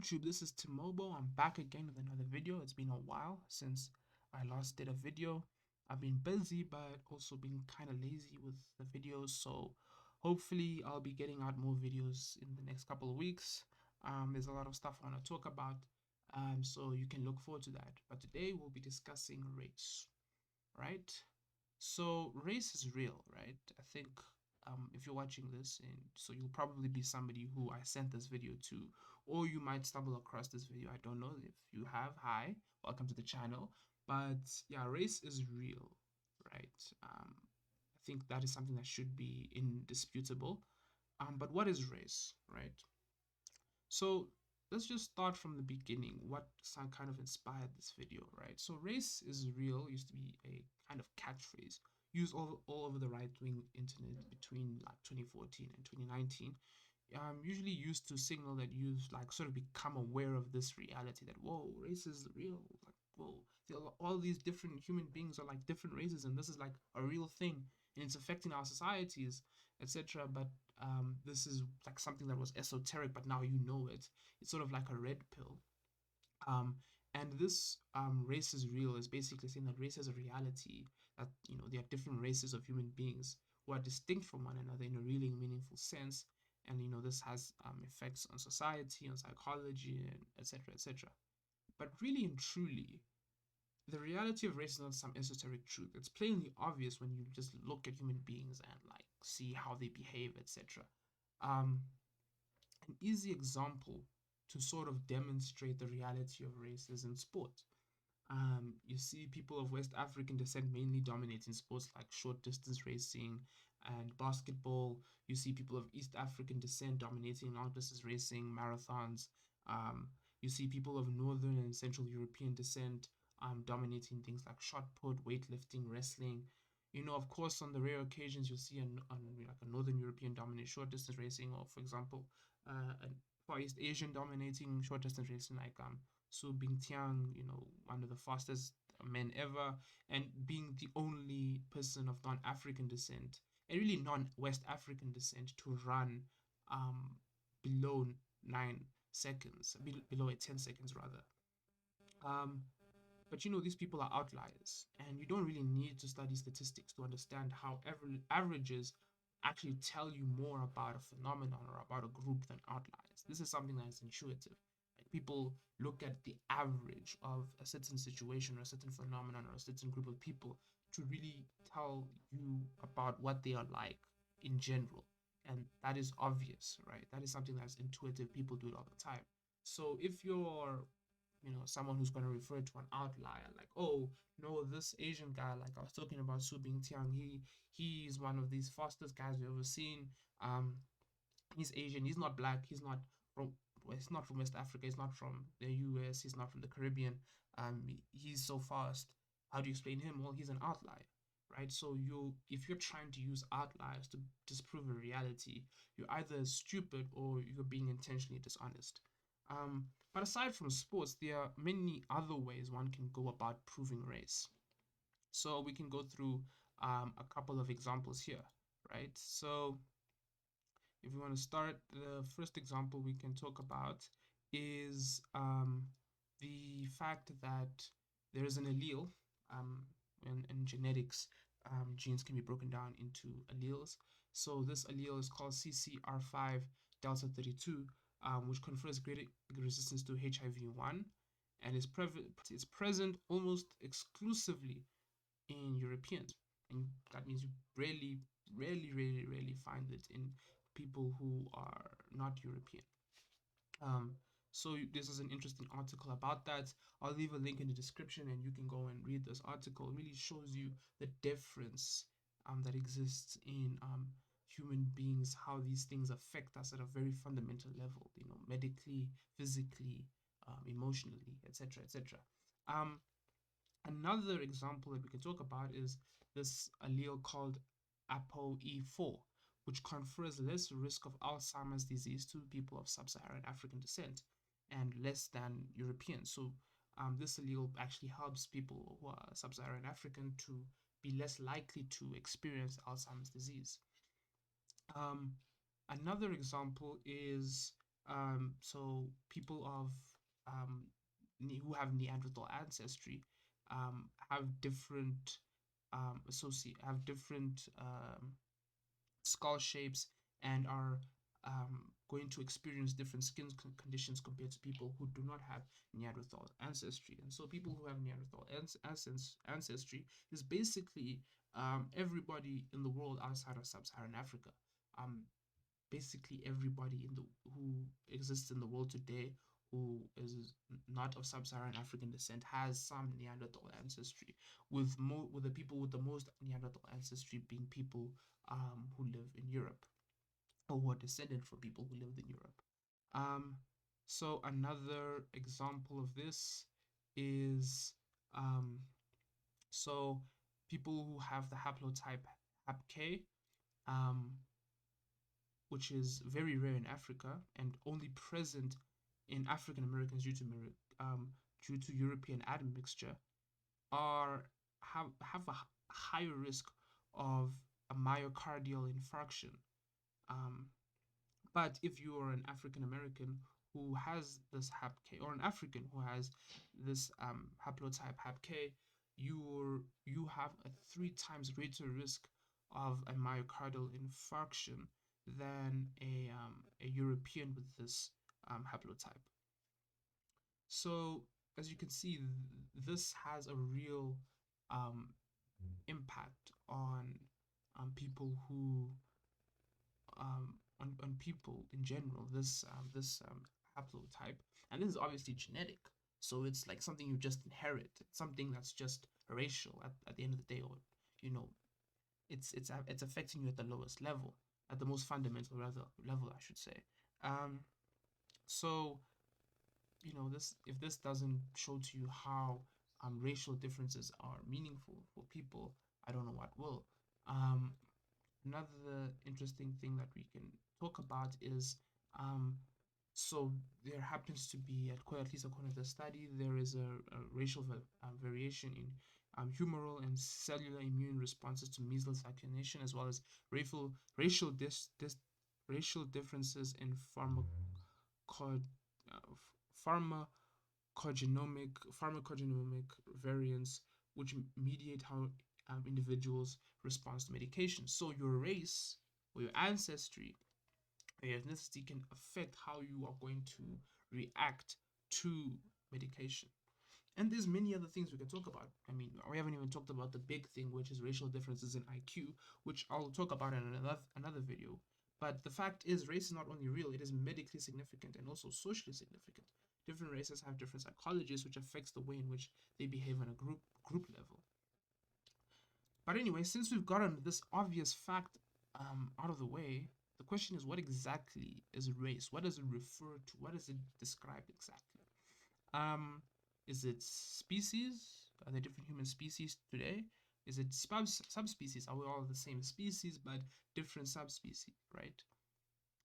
YouTube, this is Timobo. I'm back again with another video. It's been a while since I last did a video. I've been busy, but also been kind of lazy with the videos. So hopefully I'll be getting out more videos in the next couple of weeks. There's a lot of stuff I want to talk about, so you can look forward to that. But today we'll be discussing race, right? So race is real, right? I think if you're watching this, and so you'll probably be somebody who I sent this video to, or you might stumble across this video. I don't know if you have. Hi, welcome to the channel. But yeah, race is real, right? I think that is something that should be indisputable. But what is race, right? So let's just start from the beginning. What kind of inspired this video, right? So race is real used to be a kind of catchphrase used all over the right-wing internet between like 2014 and 2019. Usually used to signal that you've like sort of become aware of this reality that whoa, race is real. Like whoa, all these different human beings are like different races, and this is like a real thing, and it's affecting our societies, etc. But this is like something that was esoteric, but now you know it. It's sort of like a red pill. Um, and this race is real is basically saying that race is a reality, that there are different races of human beings who are distinct from one another in a really meaningful sense. And this has effects on society, on psychology, and etc. etc. But really and truly, the reality of race is not some esoteric truth. It's plainly obvious when you just look at human beings and like see how they behave, etc. Um, an easy example to sort of demonstrate the reality of race is in sport. You see people of West African descent mainly dominating sports like short distance racing and basketball. You see people of East African descent dominating long distance racing, marathons. Um, you see people of Northern and Central European descent dominating things like shot put, weightlifting, wrestling. Of course, on the rare occasions you'll see like a Northern European dominate short distance racing, or for example, a Far East Asian dominating short distance racing like Su Bingtian, one of the fastest men ever, and being the only person of non-African descent and really non-West African descent to run um, below 9 seconds, below 10 seconds rather. Um, but these people are outliers, and you don't really need to study statistics to understand how averages actually tell you more about a phenomenon or about a group than outliers. This is something that is intuitive. Like people look at the average of a certain situation or a certain phenomenon or a certain group of people to really tell you about what they are like in general. And that is obvious, right? That is something that's intuitive. People do it all the time. So if you're someone who's going to refer to an outlier, like, oh no, this Asian guy, like I was talking about Su Bingtian, he's one of these fastest guys we've ever seen. He's Asian, he's not black, from he's not from West Africa, he's not from the US, he's not from the Caribbean. He's so fast. How do you explain him? Well, he's an outlier, right? So if you're trying to use outliers to disprove a reality, you're either stupid or you're being intentionally dishonest. But aside from sports, there are many other ways one can go about proving race. So we can go through a couple of examples here, right? So if we want to start, the first example we can talk about is the fact that there is an allele, in genetics, genes can be broken down into alleles. So this allele is called CCR5 delta 32, which confers greater resistance to HIV-1, and is present almost exclusively in Europeans. And that means you rarely find it in people who are not European. So this is an interesting article about that. I'll leave a link in the description and you can go and read this article. It really shows you the difference that exists in human beings, how these things affect us at a very fundamental level, medically, physically, emotionally, etc., etc. Another example that we can talk about is this allele called ApoE4, which confers less risk of Alzheimer's disease to people of sub-Saharan African descent and less than Europeans. So this allele actually helps people who are sub-Saharan African to be less likely to experience Alzheimer's disease. Another example is So people of who have Neanderthal ancestry have different have different skull shapes and are going to experience different conditions compared to people who do not have Neanderthal ancestry. And so people who have Neanderthal ancestry is basically everybody in the world outside of sub-Saharan Africa. Um, Basically everybody in the who exists in the world today who is not of sub-Saharan African descent has some Neanderthal ancestry, with the people with the most Neanderthal ancestry being people who live in Europe or who are descended from people who lived in Europe. Um, so another example of this is um, so people who have the haplotype HapK, um, which is very rare in Africa and only present in African Americans due to European admixture, are have a higher risk of a myocardial infarction. Um, but if you are an African American who has this HapK, or an African who has this haplotype HapK, you have a 3 times greater risk of a myocardial infarction than a European with this haplotype. So as you can see, this has a real um, impact on people who on people in general. This haplotype, and this is obviously genetic. So it's like something you just inherit. It's something that's just racial at the end of the day, or you know, it's affecting you at the lowest level, at the most fundamental level, I should say. Um, so this if this doesn't show to you how racial differences are meaningful for people, I don't know what will. Um, Another interesting thing that we can talk about is um, so there happens to be, at least according to the study, there is a racial variation in humoral and cellular immune responses to measles vaccination, as well as racial racial dis, dis racial differences in uh, pharmacogenomic variants, which mediate how individuals respond to medication. So your race or your ancestry or your ethnicity can affect how you are going to react to medication. And there's many other things we can talk about. I mean, we haven't even talked about the big thing, which is racial differences in IQ, which I'll talk about in another video. But the fact is, race is not only real, it is medically significant and also socially significant. Different races have different psychologies, which affects the way in which they behave on a group level. But anyway, since we've gotten this obvious fact out of the way, the question is, what exactly is race? What does it refer to? What does it describe exactly? Um, is it species? Are there different human species today? Is it subspecies? Are we all the same species but different subspecies, right?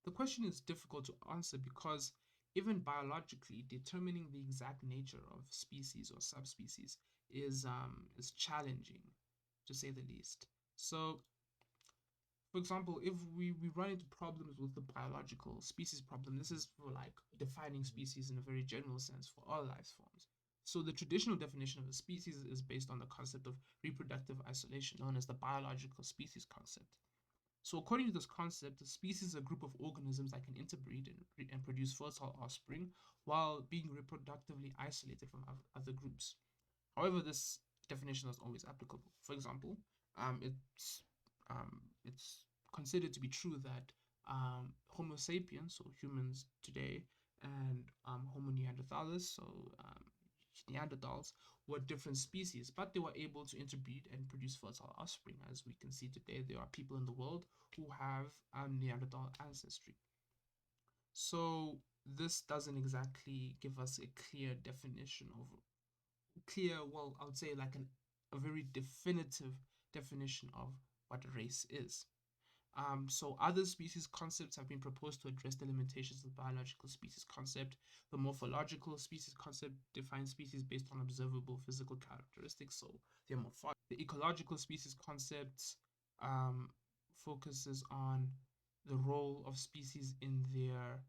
The question is difficult to answer because even biologically, determining the exact nature of species or subspecies is challenging, to say the least. So, for example, if we run into problems with the biological species problem, this is for like defining species in a very general sense for all life forms. So the traditional definition of a species is based on the concept of reproductive isolation, known as the biological species concept. So according to this concept, a species is a group of organisms that can interbreed and produce fertile offspring while being reproductively isolated from other groups. However, this definition is always applicable. For example, it's considered to be true that Homo sapiens, so humans today, and Homo neanderthalis, so Neanderthals, were different species, but they were able to interbreed and produce fertile offspring. As we can see today, there are people in the world who have Neanderthal ancestry. So this doesn't exactly give us a clear definition of well, I would say like a very definitive definition of what a race is. So other species concepts have been proposed to address the limitations of the biological species concept. The morphological species concept defines species based on observable physical characteristics, so they're morphological. The ecological species concept focuses on the role of species in their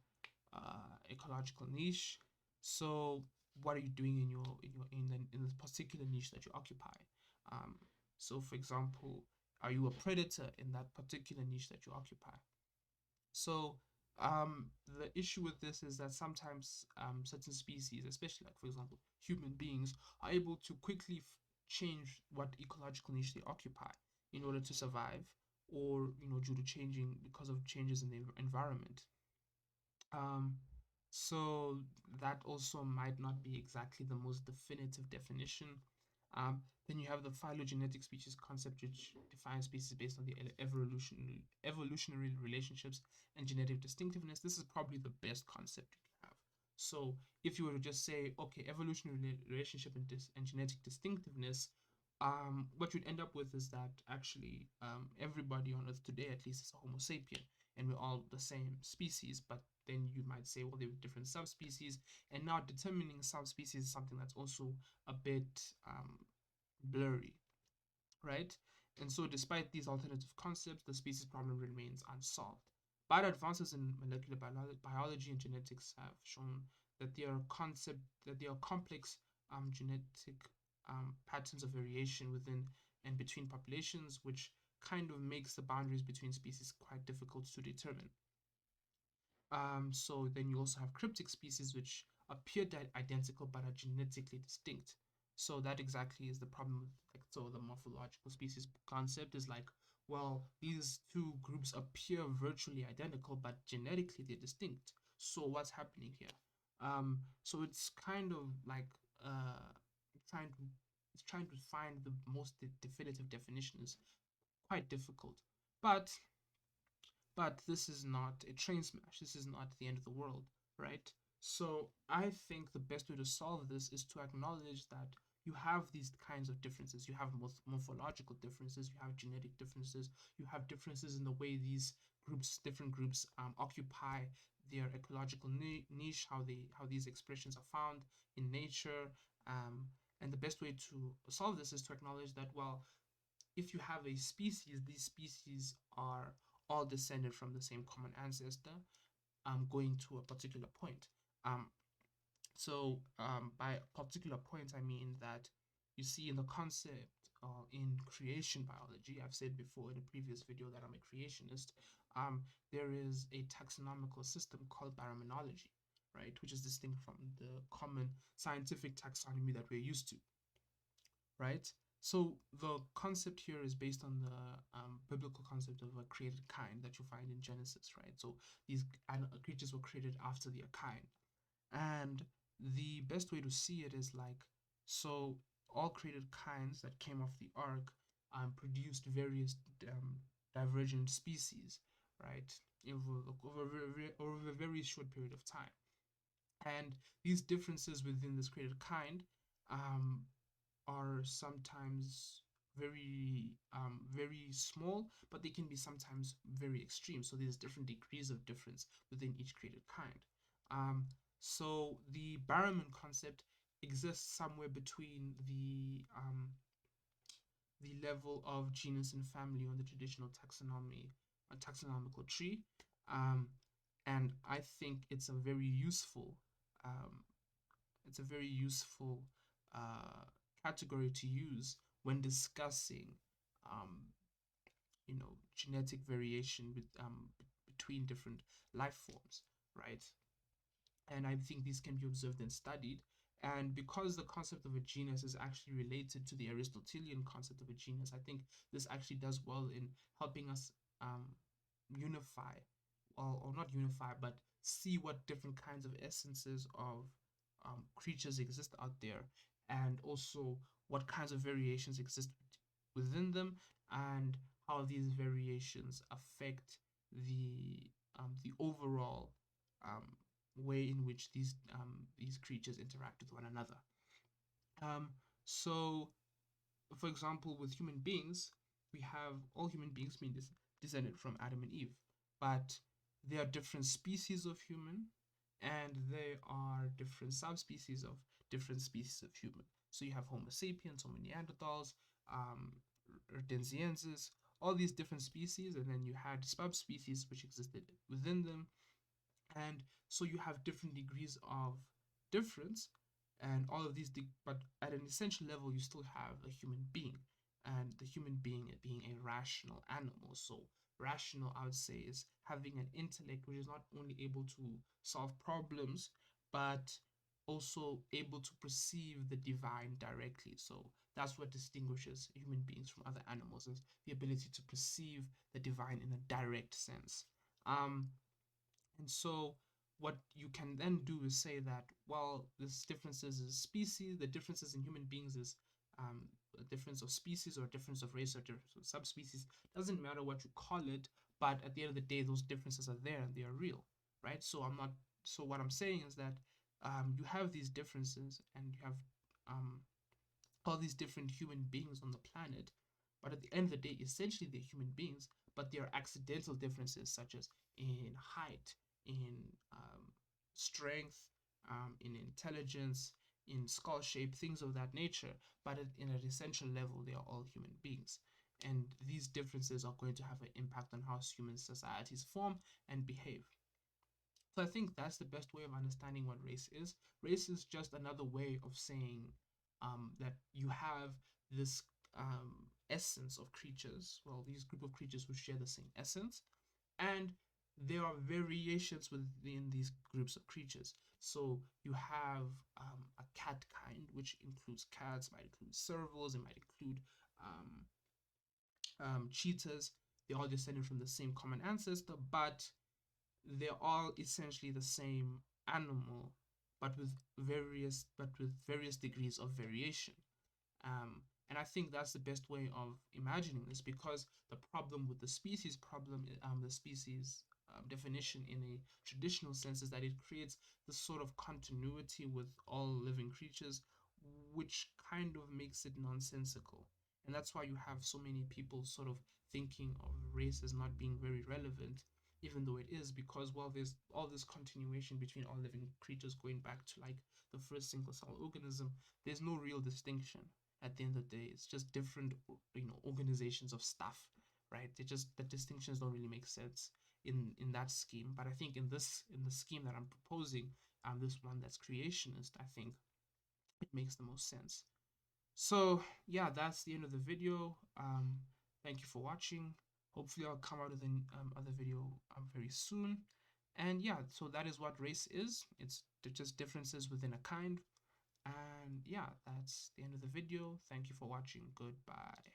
ecological niche. So what are you doing in the particular niche that you occupy? Um, so for example, are you a predator in that particular niche that you occupy? So the issue with this is that sometimes certain species, especially like for example human beings, are able to quickly change what ecological niche they occupy in order to survive, or due to changing because of changes in the environment. Um, so that also might not be exactly the most definitive definition. Then you have the phylogenetic species concept, which defines species based on the evolutionary relationships and genetic distinctiveness. This is probably the best concept you can have. So if you were to just say, okay, evolutionary relationship and genetic distinctiveness, what you'd end up with is that actually everybody on Earth today, at least, is a Homo sapien, and we're all the same species. But then you might say, well, there are different subspecies, and now determining subspecies is something that's also a bit blurry, right? And so, despite these alternative concepts, the species problem remains unsolved. But advances in molecular biology and genetics have shown that there are complex genetic patterns of variation within and between populations, which kind of makes the boundaries between species quite difficult to determine. So then you also have cryptic species which appear identical but are genetically distinct. So that exactly is the problem with so the morphological species concept is like, well, these two groups appear virtually identical but genetically they're distinct. So what's happening here? So it's kind of like trying to trying to find the most definitive definition is quite difficult. But this is not a train smash. This is not the end of the world, right? So I think the best way to solve this is to acknowledge that you have these kinds of differences. You have morphological differences, you have genetic differences, you have differences in the way these different groups, occupy their ecological niche, how these expressions are found in nature. And the best way to solve this is to acknowledge that, well, if you have a species, these species are all descended from the same common ancestor, going to a particular point. Um, by particular point, I mean that you see in the concept in creation biology, I've said before in a previous video that I'm a creationist, there is a taxonomical system called baraminology, right, which is distinct from the common scientific taxonomy that we're used to, right? So the concept here is based on the biblical concept of a created kind that you find in Genesis, right? So these creatures were created after their kind. And the best way to see it is like, so all created kinds that came off the ark produced various divergent species, right? Over a very short period of time. And these differences within this created kind um, are sometimes very small, but they can be sometimes very extreme. So there's different degrees of difference within each created kind. Um, so the Barrowman concept exists somewhere between the level of genus and family on the traditional taxonomical tree, um, and I think um, it's a very useful uh, category to use when discussing, um, genetic variation between different life forms, right? And I think these can be observed and studied. And because the concept of a genus is actually related to the Aristotelian concept of a genus, I think this actually does well in helping us unify, or not unify, but see what different kinds of essences of creatures exist out there, and also what kinds of variations exist within them, and how these variations affect the overall way in which these creatures interact with one another. Um, so, for example, with human beings, we have all human beings being descended from Adam and Eve, but there are different species of human, and there are different subspecies of different species of human. So you have Homo sapiens, Homo neanderthals, um, Rhodesiensis, all these different species, and then you had subspecies which existed within them, And so you have different degrees of difference, and all of these but at an essential level you still have a human being, and the human being being a rational animal. So rational, I would say, is having an intellect which is not only able to solve problems but also able to perceive the divine directly. So that's what distinguishes human beings from other animals, is the ability to perceive the divine in a direct sense. And so what you can then do is say that, well, this differences is species, the differences in human beings is a difference of species or a difference of race or difference of subspecies. Doesn't matter what you call it, but at the end of the day, those differences are there and they are real, right? So I'm not. So what I'm saying is that you have these differences and you have um, all these different human beings on the planet, but at the end of the day, essentially they're human beings, but there are accidental differences such as in height, in strength, in intelligence, in skull shape, things of that nature. But in an essential level, they are all human beings. And these differences are going to have an impact on how human societies form and behave. So I think that's the best way of understanding what race is. Race is just another way of saying that you have this essence of creatures, well, these group of creatures who share the same essence, and there are variations within these groups of creatures. So you have a cat kind, which includes cats, might include servals, it might include um, cheetahs. They're all descended from the same common ancestor, but they're all essentially the same animal, but with various degrees of variation. And I think that's the best way of imagining this, because the problem with the species the species definition in a traditional sense is that it creates this sort of continuity with all living creatures, which kind of makes it nonsensical. And that's why you have so many people sort of thinking of race as not being very relevant, even though it is, because, well, there's all this continuation between all living creatures going back to like the first single cell organism. There's no real distinction at the end of the day. It's just different, organizations of stuff, right? They just, the distinctions don't really make sense in that scheme. But I think in the scheme that I'm proposing, this one that's creationist, I think it makes the most sense. So yeah, that's the end of the video. Thank you for watching. Hopefully I'll come out with an other video very soon. And yeah, so that is what race is. It's just differences within a kind. And yeah, that's the end of the video. Thank you for watching. Goodbye.